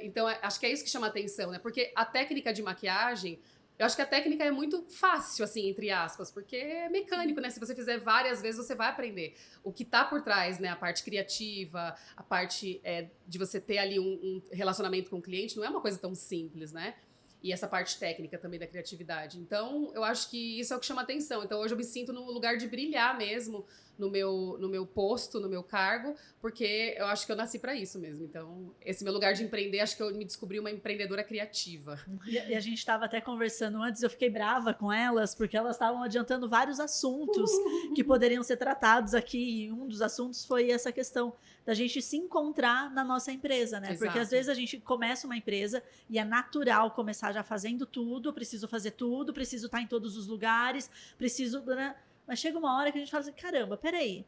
Então, acho que é isso que chama atenção, né? Porque a técnica de maquiagem, eu acho que a técnica é muito fácil, assim, entre aspas, porque é mecânico, né? Se você fizer várias vezes, você vai aprender. O que tá por trás, né? A parte criativa, a parte de você ter ali um relacionamento com o cliente, não é uma coisa tão simples, né? E essa parte técnica também da criatividade. Então, eu acho que isso é o que chama atenção. Então, hoje eu me sinto no lugar de brilhar mesmo no meu posto, no meu cargo, porque eu acho que eu nasci para isso mesmo. Então, esse meu lugar de empreender, acho que eu me descobri uma empreendedora criativa. E a gente estava até conversando antes, eu fiquei brava com elas, porque elas estavam adiantando vários assuntos que poderiam ser tratados aqui. E um dos assuntos foi essa questão da gente se encontrar na nossa empresa, né? Exato. Porque às vezes a gente começa uma empresa e é natural começar já fazendo tudo, preciso fazer tudo, preciso estar em todos os lugares, preciso... Né? Mas chega uma hora que a gente fala assim, caramba, peraí,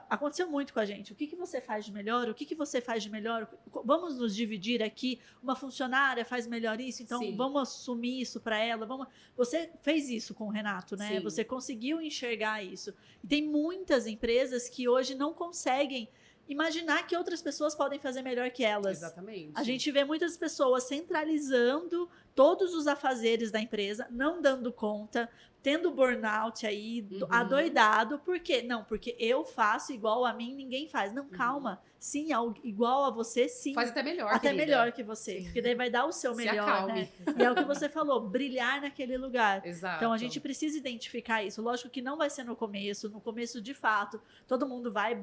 aconteceu muito com a gente, o que você faz de melhor, o que você faz de melhor, vamos nos dividir aqui, uma funcionária faz melhor isso, então Sim. Vamos assumir isso para ela, Você fez isso com o Renato, né? Sim. Você conseguiu enxergar isso. E tem muitas empresas que hoje não conseguem imaginar que outras pessoas podem fazer melhor que elas. Exatamente. A gente vê muitas pessoas centralizando todos os afazeres da empresa, não dando conta, tendo burnout aí, adoidado. Por quê? Não, porque eu faço igual a mim, ninguém faz. Não, calma. Sim, igual a você, sim. Faz até melhor, Até querida. melhor que você. Sim. Porque daí vai dar o seu Se melhor, acalme. né? E é o que você falou, brilhar naquele lugar. Exato. Então, a gente precisa identificar isso. Lógico que não vai ser no começo, de fato, todo mundo vai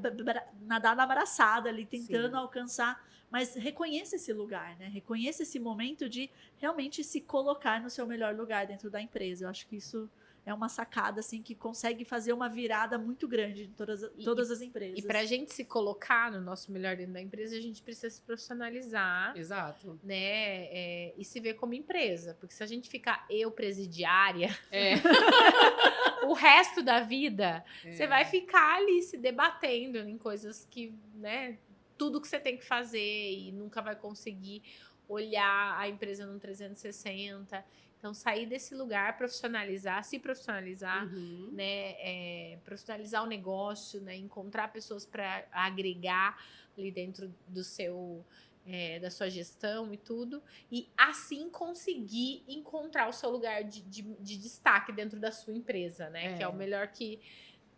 nadar na braçada ali, tentando alcançar, mas reconheça esse lugar, né? Reconheça esse momento de realmente se colocar no seu melhor lugar dentro da empresa. Eu acho que isso é uma sacada, assim, que consegue fazer uma virada muito grande em todas as empresas. E pra gente se colocar no nosso melhor dentro da empresa, a gente precisa se profissionalizar. Exato. Né? E se ver como empresa. Porque se a gente ficar presidiária, o resto da vida, você vai ficar ali se debatendo em coisas que, né? Tudo que você tem que fazer e nunca vai conseguir olhar a empresa no 360. Então, sair desse lugar, profissionalizar, se profissionalizar, né? Profissionalizar o negócio, né? Encontrar pessoas para agregar ali dentro do seu, da sua gestão e tudo. E assim conseguir encontrar o seu lugar de destaque dentro da sua empresa, né? Que é o melhor que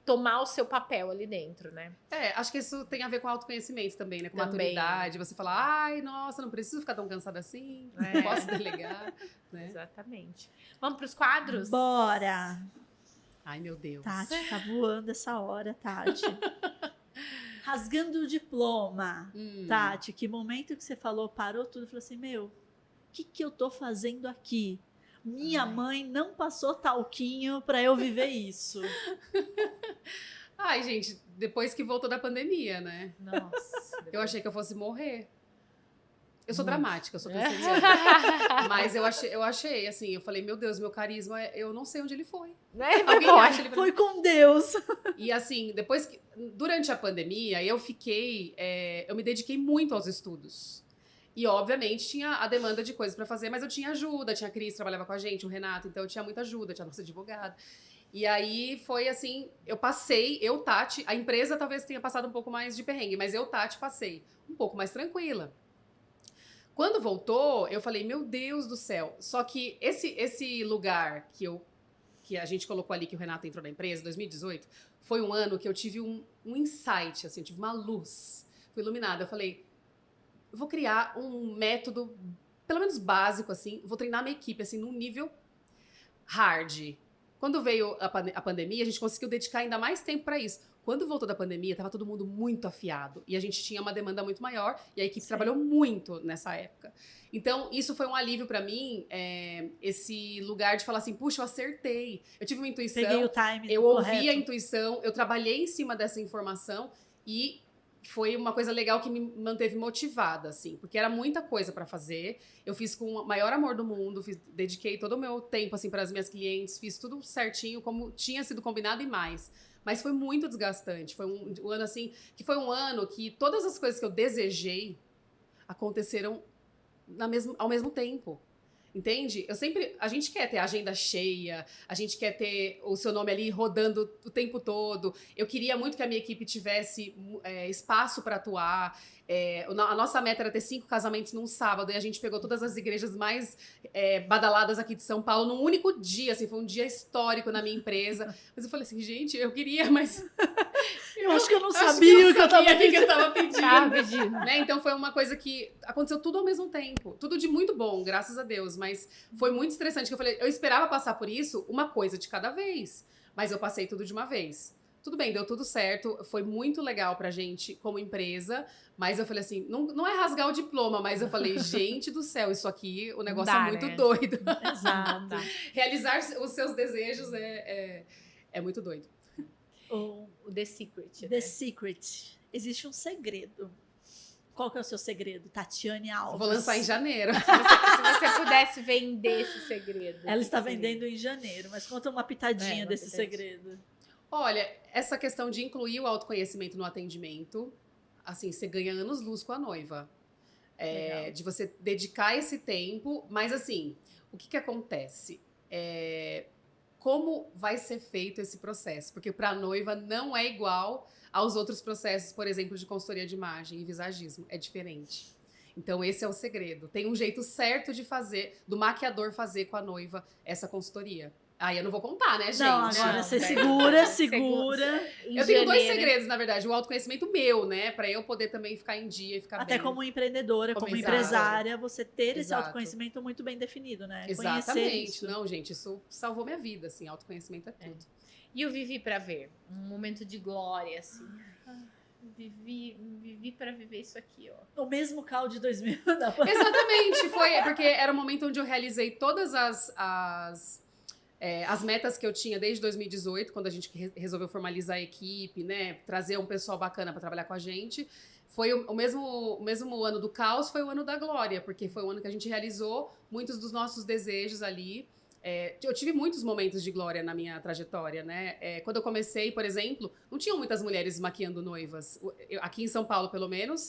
tomar o seu papel ali dentro, né? Acho que isso tem a ver com autoconhecimento também, né? Com maturidade. Você falar, ai, nossa, não preciso ficar tão cansada assim. Posso delegar. Né? Exatamente. Vamos para os quadros? Bora! Ai, meu Deus. Tati, tá voando essa hora, Tati. Rasgando o diploma. Tati, que momento que você falou, parou tudo e falou assim, meu, o que eu tô fazendo aqui? Minha mãe não passou talquinho pra eu viver isso. Ai, gente, depois que voltou da pandemia, né? Nossa. Eu achei que eu fosse morrer. Eu sou dramática, eu sou canceriana. Mas eu achei, assim, eu falei, meu Deus, meu carisma, eu não sei onde ele foi. Alguém acha ele pra Foi mim? com Deus. E assim, durante a pandemia, eu me dediquei muito aos estudos. E, obviamente, tinha a demanda de coisas para fazer, mas eu tinha ajuda, tinha a Cris, trabalhava com a gente, o Renato, então eu tinha muita ajuda, tinha a nossa advogada. E aí foi assim, Tati, a empresa talvez tenha passado um pouco mais de perrengue, mas Tati, passei um pouco mais tranquila. Quando voltou, eu falei, meu Deus do céu. Só que esse lugar que a gente colocou ali, que o Renato entrou na empresa, 2018, foi um ano que eu tive um insight, assim, eu tive uma luz. Fui iluminada. Eu falei, eu vou criar um método, pelo menos básico, assim, vou treinar minha equipe, assim, num nível hard. Quando veio a pandemia, a gente conseguiu dedicar ainda mais tempo para isso. Quando voltou da pandemia, estava todo mundo muito afiado. E a gente tinha uma demanda muito maior. E a equipe trabalhou muito nessa época. Então, isso foi um alívio para mim. Esse lugar de falar assim, puxa, eu acertei. Eu tive uma intuição. Peguei o time eu correto. ouvi a intuição. Eu trabalhei em cima dessa informação. E foi uma coisa legal que me manteve motivada, assim. Porque era muita coisa para fazer. Eu fiz com o maior amor do mundo. Dediquei todo o meu tempo, assim, para as minhas clientes. Fiz tudo certinho, como tinha sido combinado e mais. Mas foi muito desgastante. Foi um ano, assim, que foi um ano que todas as coisas que eu desejei aconteceram ao mesmo tempo. Entende? A gente quer ter a agenda cheia, a gente quer ter o seu nome ali rodando o tempo todo. Eu queria muito que a minha equipe tivesse espaço para atuar. A nossa meta era ter 5 casamentos num sábado, e a gente pegou todas as igrejas mais badaladas aqui de São Paulo num único dia, assim, foi um dia histórico na minha empresa. Mas eu falei assim, gente, eu queria, mas... Eu acho que eu não sabia o que eu tava pedindo. Né? Então foi uma coisa que aconteceu tudo ao mesmo tempo. Tudo de muito bom, graças a Deus. Mas foi muito estressante, que eu esperava passar por isso uma coisa de cada vez. Mas eu passei tudo de uma vez. Tudo bem, deu tudo certo. Foi muito legal pra gente como empresa. Mas eu falei assim, não é rasgar o diploma, mas eu falei, gente do céu, isso aqui, o negócio é muito doido. Exato. Realizar os seus desejos é muito doido. O The Secret. The Secret. Existe um segredo. Qual que é o seu segredo, Tatiane Alves? Vou lançar em janeiro. Se você pudesse vender esse segredo. Ela está vendendo em janeiro, mas conta uma pitadinha desse segredo. Olha, essa questão de incluir o autoconhecimento no atendimento, assim, você ganha anos-luz com a noiva. De você dedicar esse tempo, mas assim, o que acontece? Como vai ser feito esse processo? Porque para a noiva não é igual aos outros processos, por exemplo, de consultoria de imagem e visagismo. É diferente. Então, esse é o segredo. Tem um jeito certo de fazer, do maquiador fazer com a noiva essa consultoria. Aí eu não vou contar, né, gente? Não, agora você segura. Eu tenho 2 segredos, na verdade. O autoconhecimento meu, né? Pra eu poder também ficar em dia e ficar Até bem. como empreendedora, como empresária, você ter esse autoconhecimento muito bem definido, né? Exatamente. Não, gente, isso salvou minha vida, assim. Autoconhecimento é tudo. E o Vivi pra ver? Um momento de glória, assim. Vivi pra viver isso aqui, ó. O mesmo call de 2000. Exatamente. Porque era o momento onde eu realizei todas as As metas que eu tinha desde 2018, quando a gente resolveu formalizar a equipe, né, trazer um pessoal bacana para trabalhar com a gente, foi o mesmo ano do caos, foi o ano da glória, porque foi o ano que a gente realizou muitos dos nossos desejos ali. Eu tive muitos momentos de glória na minha trajetória, né? Quando eu comecei, por exemplo, não tinham muitas mulheres maquiando noivas. Aqui em São Paulo, pelo menos,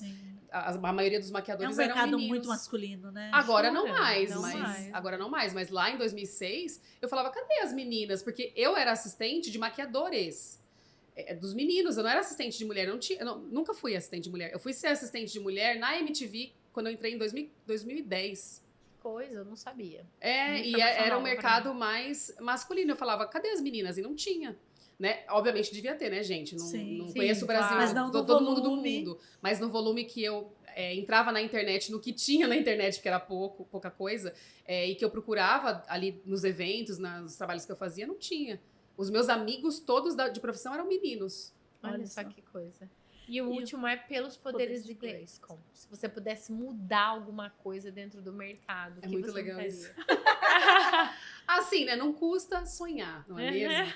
a maioria dos maquiadores eram meninos. É um mercado muito masculino, né? Agora não mais. Agora não mais. Mas lá em 2006, eu falava, cadê as meninas? Porque eu era assistente de maquiadores. Dos meninos, eu não era assistente de mulher. Nunca fui assistente de mulher. Eu fui ser assistente de mulher na MTV quando eu entrei em 2010. Coisa, eu não sabia. Era um mercado mais masculino. Eu falava, cadê as meninas? E não tinha. Né? Obviamente devia ter, né, gente? Não conheço o Brasil, mas não todo mundo do mundo. Mas no volume que eu entrava na internet, no que tinha na internet, porque era pouca coisa, e que eu procurava ali nos eventos, nos trabalhos que eu fazia, não tinha. Os meus amigos todos de profissão eram meninos. Olha só que coisa. E o último é pelos poderes de Grayskull. Se você pudesse mudar alguma coisa dentro do mercado, o que muito você legal faria? Isso. Assim, né? Não custa sonhar, não é mesmo?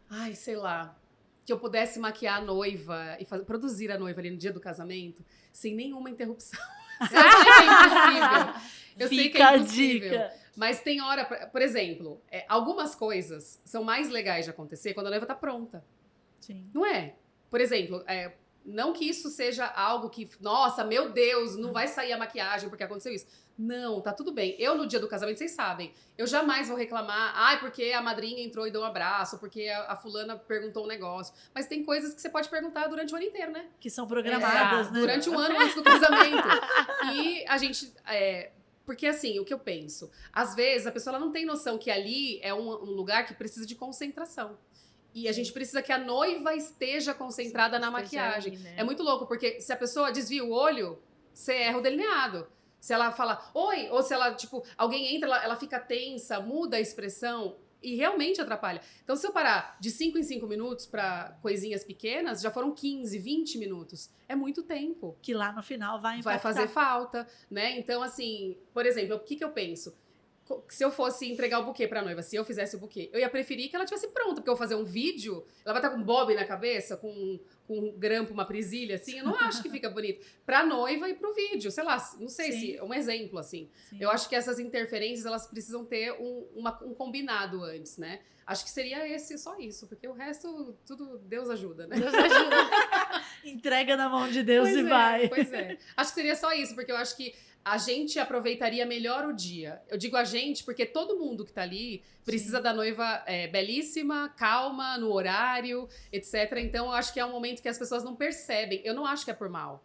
Ai, sei lá. Que eu pudesse maquiar a noiva e produzir a noiva ali no dia do casamento sem nenhuma interrupção. Eu sei que é impossível. Eu sei que é impossível. Dica. Mas tem hora, por exemplo, algumas coisas são mais legais de acontecer quando a noiva tá pronta. Sim. Não é? Por exemplo, não que isso seja algo que, nossa, meu Deus, não vai sair a maquiagem porque aconteceu isso. Não, tá tudo bem. Eu, no dia do casamento, vocês sabem, eu jamais vou reclamar, porque a madrinha entrou e deu um abraço, porque a fulana perguntou um negócio. Mas tem coisas que você pode perguntar durante o ano inteiro, né? Que são programadas, né? Durante um ano antes do casamento. E a gente... Porque, assim, o que eu penso? Às vezes, a pessoa ela não tem noção que ali é um lugar que precisa de concentração. E a gente precisa que a noiva esteja concentrada na maquiagem. Aí, né? É muito louco, porque se a pessoa desvia o olho, você erra o delineado. Se ela fala, oi, ou se ela, tipo, alguém entra, ela fica tensa, muda a expressão e realmente atrapalha. Então, se eu parar de 5 em 5 minutos para coisinhas pequenas, já foram 15, 20 minutos. É muito tempo. Que lá no final vai impactar. Vai fazer falta, né? Então, assim, por exemplo, o que eu penso? Se eu fosse entregar o buquê pra noiva, se eu fizesse o buquê, eu ia preferir que ela tivesse pronta, porque eu vou fazer um vídeo, ela vai estar com um bob na cabeça, com um grampo, uma presilha, assim, eu não acho que fica bonito. Pra noiva e pro vídeo, sei lá, não sei se, um exemplo, assim. Sim. Eu acho que essas interferências, elas precisam ter um combinado antes, né? Acho que seria só isso, porque o resto, tudo, Deus ajuda, né? Deus ajuda. Entrega na mão de Deus e vai. Pois é. Acho que seria só isso, porque eu acho que a gente aproveitaria melhor o dia. Eu digo a gente porque todo mundo que tá ali precisa da noiva belíssima, calma, no horário, etc. Então, eu acho que é um momento que as pessoas não percebem. Eu não acho que é por mal.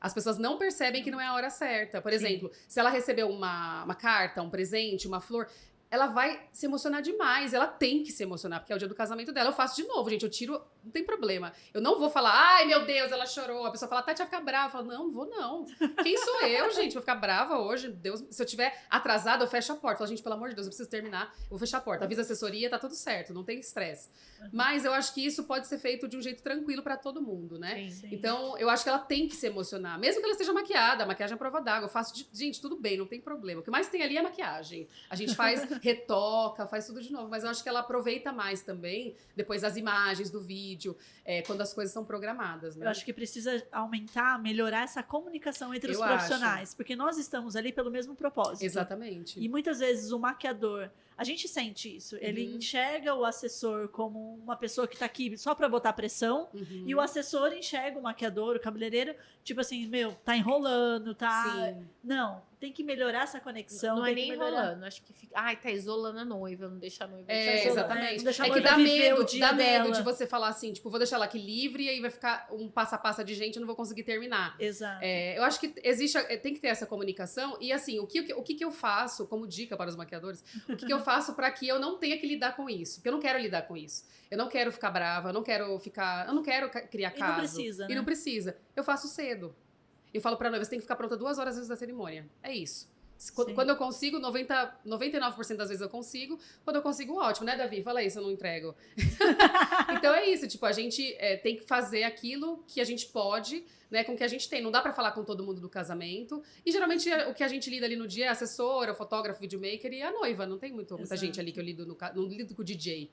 As pessoas não percebem que não é a hora certa. Por exemplo, se ela recebeu uma carta, um presente, uma flor... ela vai se emocionar demais, ela tem que se emocionar, porque é o dia do casamento dela. Eu faço de novo, gente, eu tiro, não tem problema. Eu não vou falar, ai meu Deus, ela chorou. A pessoa fala, Tati vai ficar brava. Eu falo, não vou não. Quem sou eu, gente? Vou ficar brava hoje? Deus, se eu tiver atrasada, eu fecho a porta. Eu falo, gente, pelo amor de Deus, eu preciso terminar, eu vou fechar a porta. Avisa a assessoria, tá tudo certo, não tem estresse. Mas eu acho que isso pode ser feito de um jeito tranquilo pra todo mundo, né? Sim. Então, eu acho que ela tem que se emocionar, mesmo que ela esteja maquiada, a maquiagem é prova d'água. Eu faço, gente, tudo bem, não tem problema. O que mais tem ali é maquiagem. A gente faz retoca, faz tudo de novo, mas eu acho que ela aproveita mais também, depois das imagens do vídeo, quando as coisas são programadas, né? Eu acho que precisa aumentar, melhorar essa comunicação entre os profissionais, porque nós estamos ali pelo mesmo propósito. Exatamente. E muitas vezes o maquiador, a gente sente isso, ele enxerga o assessor como uma pessoa que tá aqui só pra botar pressão, e o assessor enxerga o maquiador, o cabeleireiro, tipo assim, tá enrolando, tá... Sim. Não, tem que melhorar essa conexão. Não é nem enrolando, acho que fica... Ai, tá isolando a noiva, não deixa a noiva... Exatamente. Não deixa a que noiva dá viver medo, o dia dela. de você falar assim, tipo, vou deixar ela aqui livre e aí vai ficar um passa-passa de gente e não vou conseguir terminar. Exato. Eu acho que tem que ter essa comunicação e assim, o que eu faço, como dica para os maquiadores, o que eu faço para que eu não tenha que lidar com isso? Porque eu não quero lidar com isso. Eu não quero ficar brava, eu não quero criar caso. E não precisa, né? E não precisa. Eu faço cedo. Eu falo pra noiva, você tem que ficar pronta 2 horas antes da cerimônia. É isso. Quando eu consigo, 99% das vezes eu consigo. Quando eu consigo, ótimo, né, Davi? Fala aí se eu não entrego. Então é isso, tipo, a gente tem que fazer aquilo que a gente pode, né, com o que a gente tem. Não dá pra falar com todo mundo do casamento. E geralmente o que a gente lida ali no dia é a assessora, o fotógrafo, o videomaker e a noiva. Não tem muita gente ali que eu lido não lido com o DJ.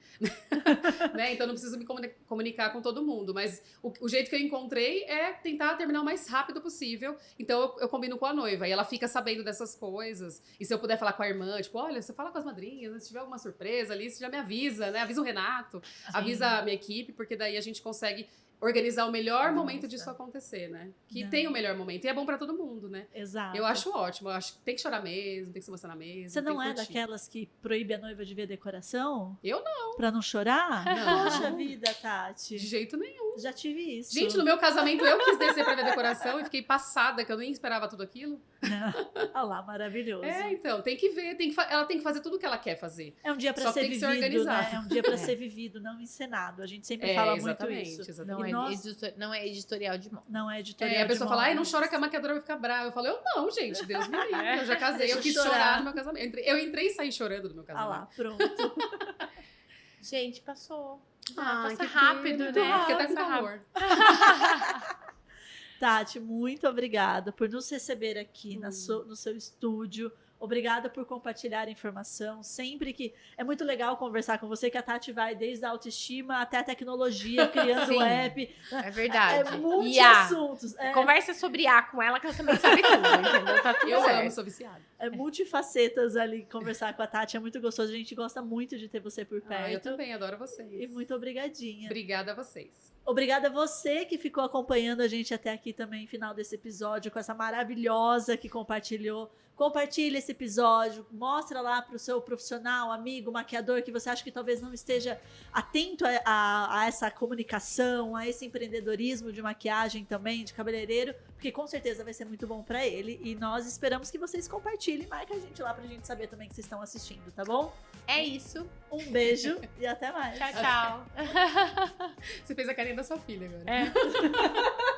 Né? Então não preciso me comunicar com todo mundo. Mas o jeito que eu encontrei é tentar terminar o mais rápido possível. Então eu combino com a noiva. E ela fica sabendo dessas coisas. E se eu puder falar com a irmã, tipo, olha, você fala com as madrinhas, se tiver alguma surpresa ali, você já me avisa, né? Avisa o Renato, avisa a minha equipe, porque daí a gente consegue organizar o melhor momento disso acontecer, né? Que tem o melhor momento. E é bom pra todo mundo, né? Exato. Eu acho ótimo. Eu acho que tem que chorar mesmo, tem que se emocionar mesmo. Você não tem que é curtir. daquelas que proíbe a noiva de ver decoração? Eu não. Pra não chorar? Não. Poxa vida, Tati. De jeito nenhum. Já tive isso. Gente, no meu casamento eu quis descer pra ver decoração e fiquei passada, que eu nem esperava tudo aquilo. Olha lá, maravilhoso. Então, tem que ver. Ela tem que fazer tudo o que ela quer fazer. É um dia pra Só ser tem que se vivido, organizar. né? É um dia pra ser vivido, não encenado. A gente sempre fala muito exatamente, isso. exatamente. Não é editorial de mão. Não é editorial. A pessoa de fala, ai, não moda. chora que a maquiadora vai ficar brava. Eu falo, eu não, gente, Deus me livre. Eu já casei, eu quis Chorar. chorar no meu casamento. Eu entrei e saí chorando do meu Ah casamento. lá, pronto. Gente, passou. Ai, Passa que rápido, pena, né? Fiquei até com Passa calor. Tati, muito obrigada por nos receber aqui no seu estúdio. Obrigada por compartilhar a informação. Sempre que. É muito legal conversar com você, que a Tati vai desde a autoestima até a tecnologia, criando Sim, app. É verdade. É IA. multi-assuntos. Conversa sobre IA com ela, que ela também sabe tudo, entendeu? Tá tudo Eu certo. amo, sou viciada. É multifacetas ali conversar com a Tati. É muito gostoso. A gente gosta muito de ter você por perto. Eu também, adoro vocês. E muito obrigadinha. Obrigada a vocês. Obrigada a você que ficou acompanhando a gente até aqui também, final desse episódio, com essa maravilhosa que compartilhou. Compartilha esse episódio, mostra lá para o seu profissional, amigo, maquiador, que você acha que talvez não esteja atento a essa comunicação, a esse empreendedorismo de maquiagem também, de cabeleireiro, porque com certeza vai ser muito bom para ele. E nós esperamos que vocês compartilhem, marca a gente lá pra gente saber também que vocês estão assistindo, tá bom? É isso. Um beijo e até mais. Tchau, tchau. Você fez a carinha da sua filha agora. É.